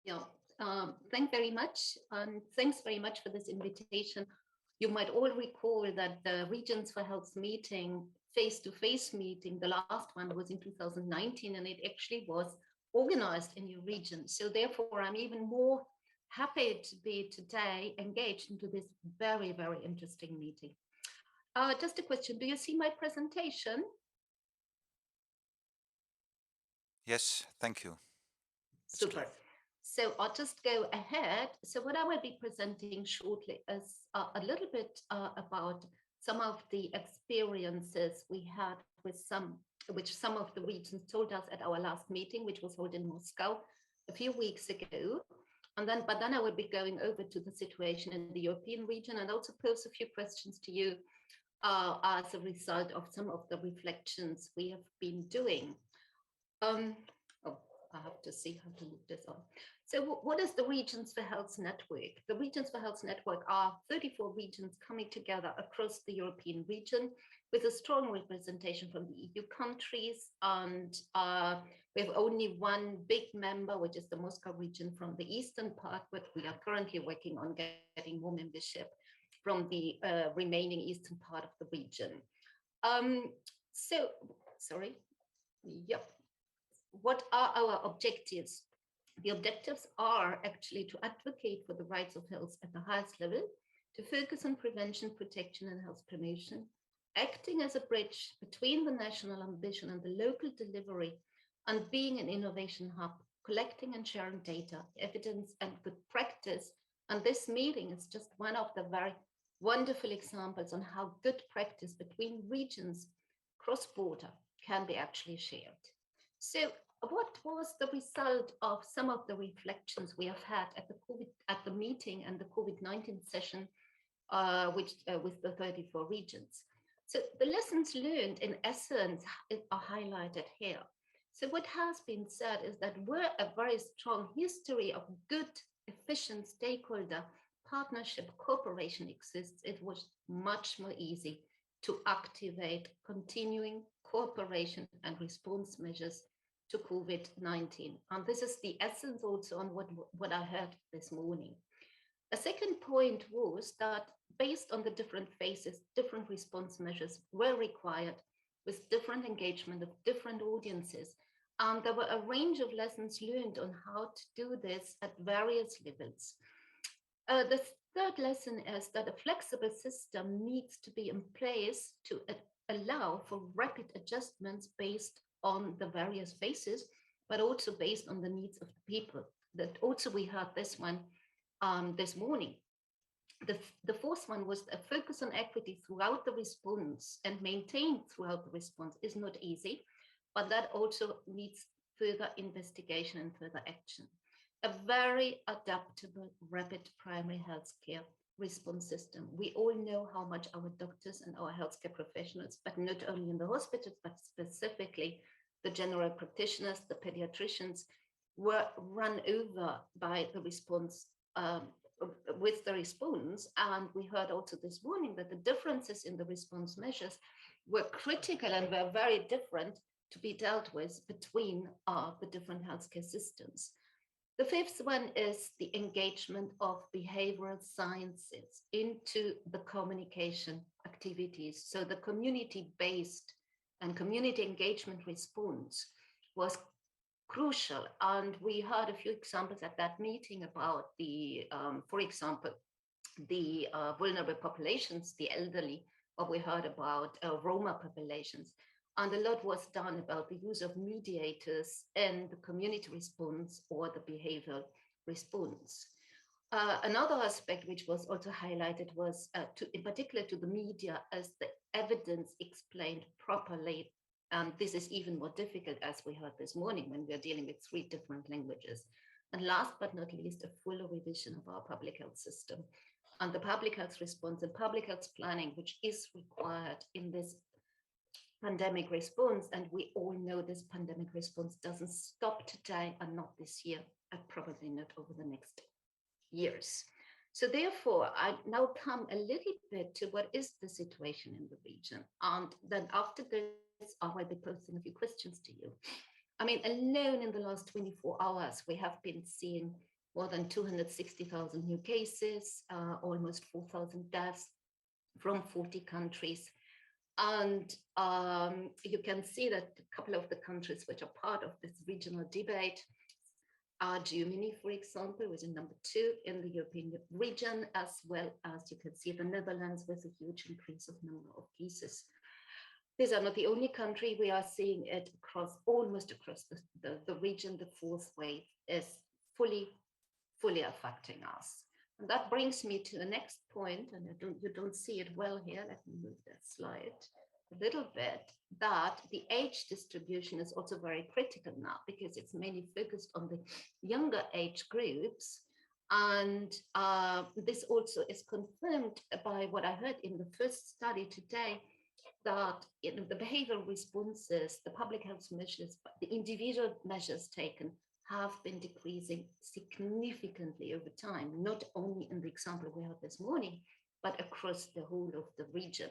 Yeah, thank very much. And thanks very much for this invitation. You might all recall that the Regions for Health meeting, face-to-face meeting, the last one was in 2019, and it actually was organized in your region. So therefore, I'm even more happy to be today engaged into this very, very interesting meeting. Just a question, do you see my presentation? Yes, thank you. It's clear. Super. So I'll just go ahead. So what I will be presenting shortly is a little bit about some of the experiences we had with which some of the regions told us at our last meeting, which was held in Moscow a few weeks ago. But then I will be going over to the situation in the European region and also pose a few questions to you as a result of some of the reflections we have been doing. Um, oh, I have to see how to move this on. So what is the Regions for Health Network? The Regions for Health Network are 34 regions coming together across the European region with a strong representation from the EU countries. And we have only one big member, which is the Moscow region from the eastern part, but we are currently working on getting more membership from the remaining eastern part of the region. So, sorry. Yep. What are our objectives? The objectives are actually to advocate for the rights of health at the highest level, to focus on prevention, protection, and health promotion, acting as a bridge between the national ambition and the local delivery, and being an innovation hub, collecting and sharing data, evidence, and good practice. And this meeting is just one of the very wonderful examples on how good practice between regions cross-border can be actually shared. So what was the result of some of the reflections we have had at the meeting and the COVID-19 session, with the 34 regions? So the lessons learned in essence are highlighted here. So what has been said is that where a very strong history of good, efficient stakeholder partnership cooperation exists, it was much more easy to activate continuing cooperation and response measures to COVID-19. And this is the essence also on what I heard this morning. A second point was that based on the different phases, different response measures were required with different engagement of different audiences. And there were a range of lessons learned on how to do this at various levels. The third lesson is that a flexible system needs to be in place to allow for rapid adjustments based on the various phases, but also based on the needs of the people. That also we heard this one this morning. The fourth one was a focus on equity throughout the response and maintained throughout the response is not easy, but that also needs further investigation and further action. A very adaptable, rapid primary healthcare response system. We all know how much our doctors and our healthcare professionals, but not only in the hospitals, but specifically the general practitioners, the pediatricians, were run over by the response, with the response. And we heard also this morning that the differences in the response measures were critical and were very different to be dealt with between the different healthcare systems. The fifth one is the engagement of behavioral sciences into the communication activities. So the community-based and community engagement response was crucial. And we heard a few examples at that meeting about for example, the vulnerable populations, the elderly, or we heard about Roma populations. And a lot was done about the use of mediators in the community response or the behavioral response. Another aspect which was also highlighted was, in particular to the media, as the evidence explained properly. And this is even more difficult, as we heard this morning, when we're dealing with 3 different languages. And last but not least, a full revision of our public health system and the public health response and public health planning, which is required in this pandemic response. And we all know this pandemic response doesn't stop today and not this year, and probably not over the next years. So therefore, I now come a little bit to what is the situation in the region. And then after this, I will be posting a few questions to you. I mean, alone in the last 24 hours, we have been seeing more than 260,000 new cases, almost 4,000 deaths from 40 countries. And you can see that a couple of the countries which are part of this regional debate are Germany, for example, which is number 2 in the European region, as well as you can see the Netherlands with a huge increase of number of cases. These are not the only country. We are seeing it almost across the region. The fourth wave is fully affecting us. And that brings me to the next point, and you don't see it well here. Let me move that slide a little bit, that the age distribution is also very critical now, because it's mainly focused on the younger age groups. And this also is confirmed by what I heard in the first study today, that the behavioral responses, the public health measures, the individual measures taken have been decreasing significantly over time, not only in the example we had this morning, but across the whole of the region.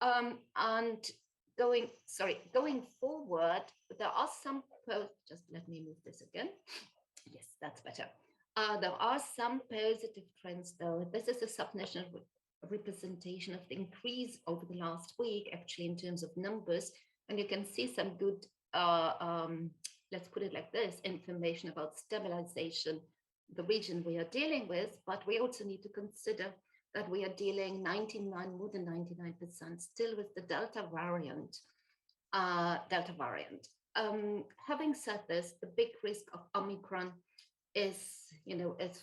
And going forward, there are some, just let me move this again. Yes, that's better. There are some positive trends, though. This is a subnational representation of the increase over the last week, actually, in terms of numbers. And you can see some good, let's put it like this, information about stabilization, the region we are dealing with, but we also need to consider that we are dealing more than 99% still with the Delta variant. Having said this, the big risk of Omicron is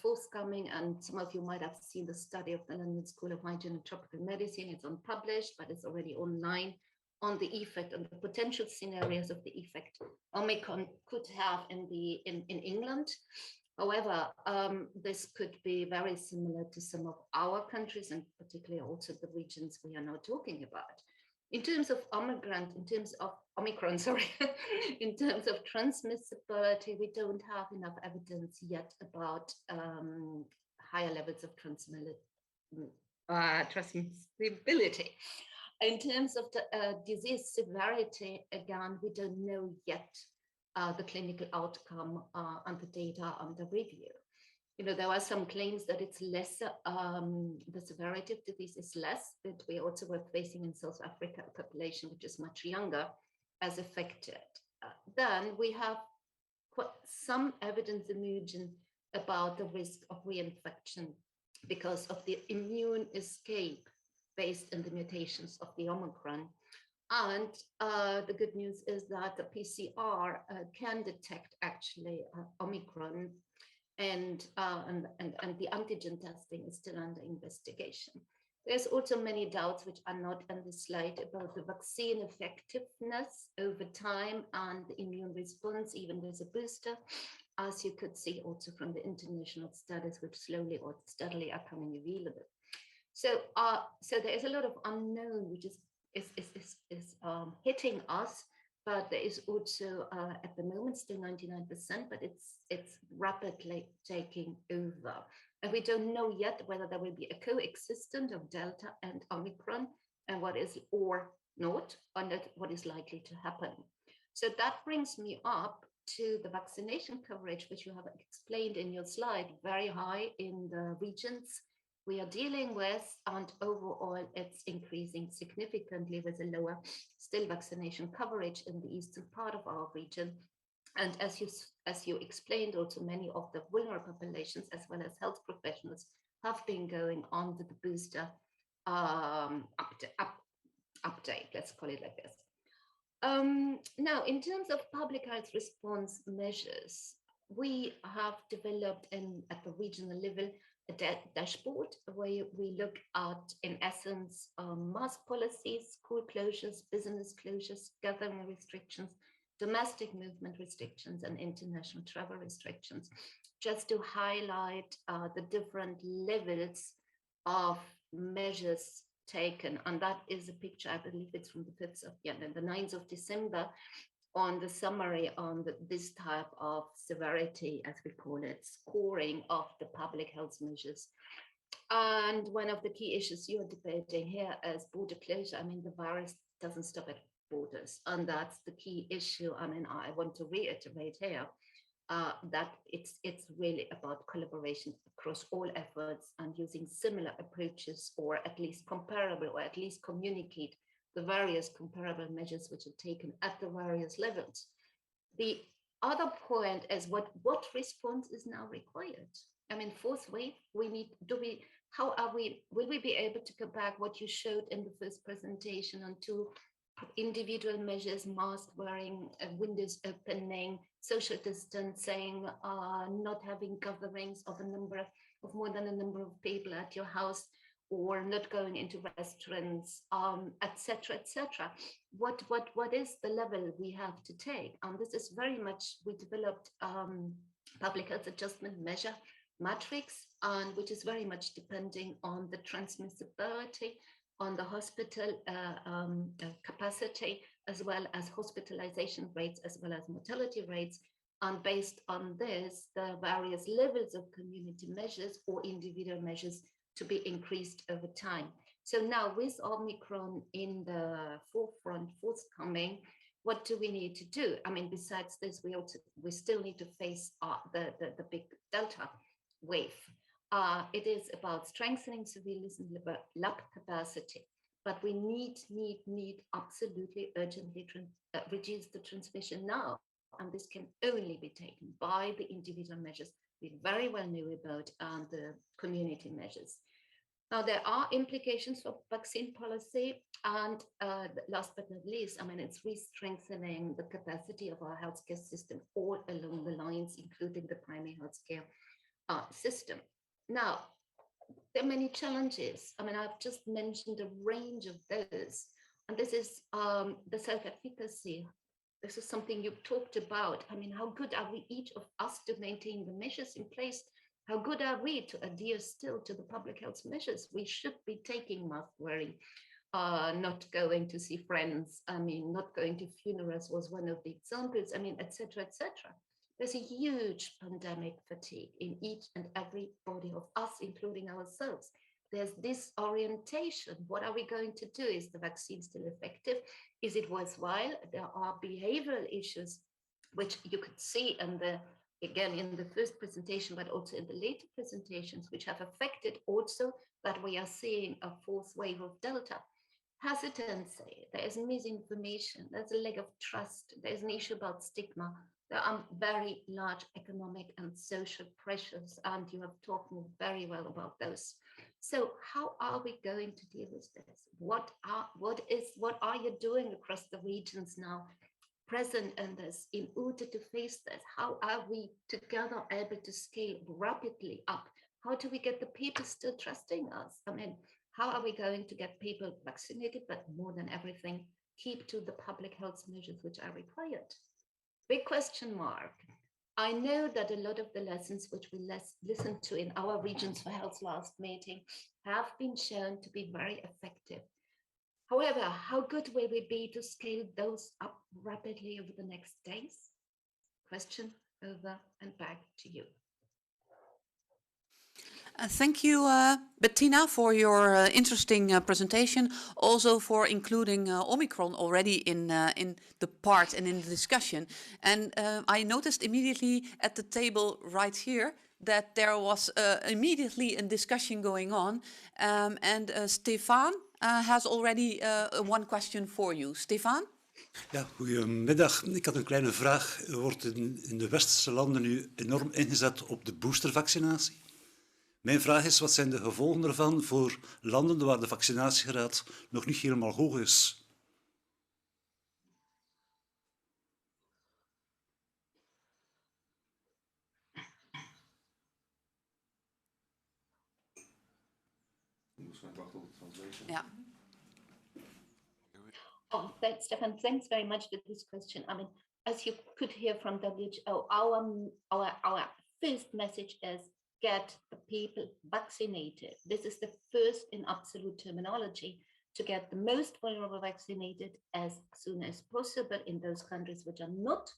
forthcoming, and some of you might have seen the study of the London School of Hygiene and Tropical Medicine. It's unpublished, but it's already online, on the effect and the potential scenarios of the effect Omicron could have in England. However, this could be very similar to some of our countries, and particularly also the regions we are now talking about. In terms of Omicron, in terms of transmissibility, we don't have enough evidence yet about higher levels of transmissibility. In terms of the disease severity, again, we don't know yet the clinical outcome and the data under review. There are some claims that it's lesser, the severity of disease is less, but we also were facing in South Africa a population which is much younger as affected. Then we have some evidence emerging about the risk of reinfection because of the immune escape based on the mutations of the Omicron. And the good news is that the PCR can detect actually Omicron, and the antigen testing is still under investigation. There's also many doubts which are not on the slide about the vaccine effectiveness over time and the immune response, even with a booster, as you could see also from the international studies which slowly or steadily are coming available. So there is a lot of unknown which is hitting us, but there is also at the moment still 99%, but it's rapidly taking over. And we don't know yet whether there will be a coexistence of Delta and Omicron, and what is or not, and what is likely to happen. So that brings me up to the vaccination coverage, which you have explained in your slide, very high in the regions we are dealing with, and overall it's increasing significantly with a lower still vaccination coverage in the eastern part of our region. And as you explained, also many of the vulnerable populations as well as health professionals have been going on with the booster update, let's call it like this. Now, in terms of public health response measures, we have developed at the regional level a dashboard where we look at, in essence, mask policies, school closures, business closures, gathering restrictions, domestic movement restrictions, and international travel restrictions, just to highlight the different levels of measures taken. And that is a picture, I believe it's from the 9th of December, on the summary on this type of severity, as we call it, scoring of the public health measures. And one of the key issues you're debating here is border closure. I mean, the virus doesn't stop at borders, and that's the key issue. I mean, I want to reiterate here. that it's really about collaboration across all efforts and using similar approaches, or at least comparable, or at least communicate the various comparable measures which are taken at the various levels. The other point is what response is now required. I mean, fourth wave, will we be able to go back what you showed in the first presentation on two individual measures, mask wearing, windows opening, social distancing, not having gatherings of more than a number of people at your house, or not going into restaurants, etc., etc. What is the level we have to take? This is very much, we developed public health adjustment measure matrix, which is very much depending on the transmissibility, on the hospital capacity, as well as hospitalization rates, as well as mortality rates. And based on this, the various levels of community measures or individual measures to be increased over time. So now with Omicron in the forefront, forthcoming, what do we need to do? I mean, besides this, we still need to face the big Delta wave. It is about strengthening surveillance and lab capacity, but we need absolutely urgently reduce the transmission now, and this can only be taken by the individual measures we very well knew about, and the community measures. Now, there are implications for vaccine policy, and last but not least, I mean, it's re-strengthening the capacity of our healthcare system all along the lines, including the primary healthcare system. Now, there are many challenges. I mean, I've just mentioned a range of those, and this is the self-efficacy. This is something you've talked about. I mean, how good are we, each of us, to maintain the measures in place? How good are we to adhere still to the public health measures? We should be taking mask wearing, not going to see friends. I mean, not going to funerals was one of the examples. I mean, etc., etc. There's a huge pandemic fatigue in each and every body of us, including ourselves. There's disorientation. What are we going to do? Is the vaccine still effective? Is it worthwhile? There are behavioral issues, which you could see again in the first presentation, but also in the later presentations, which have affected also that we are seeing a fourth wave of Delta. Hesitancy, there is misinformation, there's a lack of trust, there's an issue about stigma. There are very large economic and social pressures, and you have talked very well about those. So how are we going to deal with this? What are you doing across the regions now present in this in order to face this? How are we together able to scale rapidly up? How do we get the people still trusting us? I mean, how are we going to get people vaccinated, but more than everything, keep to the public health measures which are required? Big question mark. I know that a lot of the lessons which we listened to in our Regions for Health last meeting have been shown to be very effective. However, how good will we be to scale those up rapidly over the next days? Question over and back to you. Thank you, Bettina, for your interesting presentation, also for including Omicron already in the part and in the discussion. And I noticed immediately at the table right here that there was immediately a discussion going on. And Stefan has already one question for you. Stefan? Ja, goedemiddag. Ik had een kleine vraag. Er wordt in de westerse landen nu enorm ingezet op de boostervaccinatie. Mijn vraag is, wat zijn de gevolgen ervan voor landen waar de vaccinatiegraad nog niet helemaal hoog is? Ja. Oh, thanks, Stefan. Thanks very much for this question. I mean, as you could hear from WHO, our first message is get the people vaccinated. This is the first in absolute terminology, to get the most vulnerable vaccinated as soon as possible in those countries which are not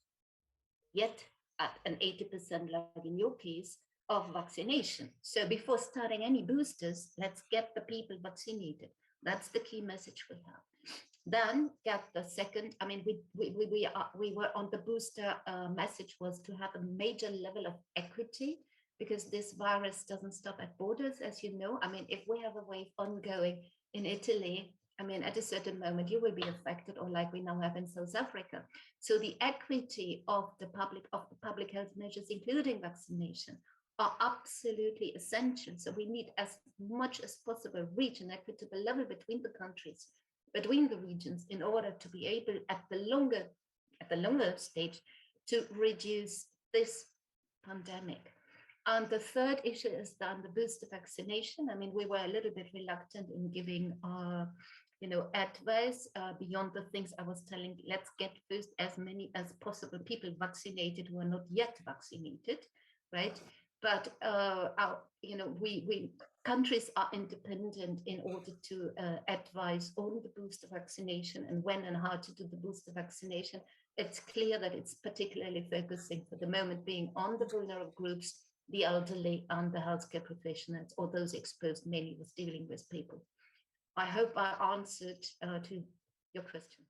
yet at an 80%, like in your case, of vaccination. So before starting any boosters, let's get the people vaccinated. That's the key message we have. Then get the second. I mean, we were on the booster. Message was to have a major level of equity, because this virus doesn't stop at borders, as you know. I mean, if we have a wave ongoing in Italy, I mean, at a certain moment you will be affected, or like we now have in South Africa. So the equity of the public health measures, including vaccination, are absolutely essential. So we need as much as possible reach an equitable level between the countries, between the regions, in order to be able at the longer stage to reduce this pandemic. And the third issue is then the booster vaccination. I mean, we were a little bit reluctant in giving advice beyond the things I was telling. Let's get first as many as possible people vaccinated who are not yet vaccinated, right? But we countries are independent in order to advise on the booster vaccination and when and how to do the booster vaccination. It's clear that it's particularly focusing for the moment being on the vulnerable groups, the elderly, and the healthcare professionals, or those exposed mainly with dealing with people. I hope I answered to your question.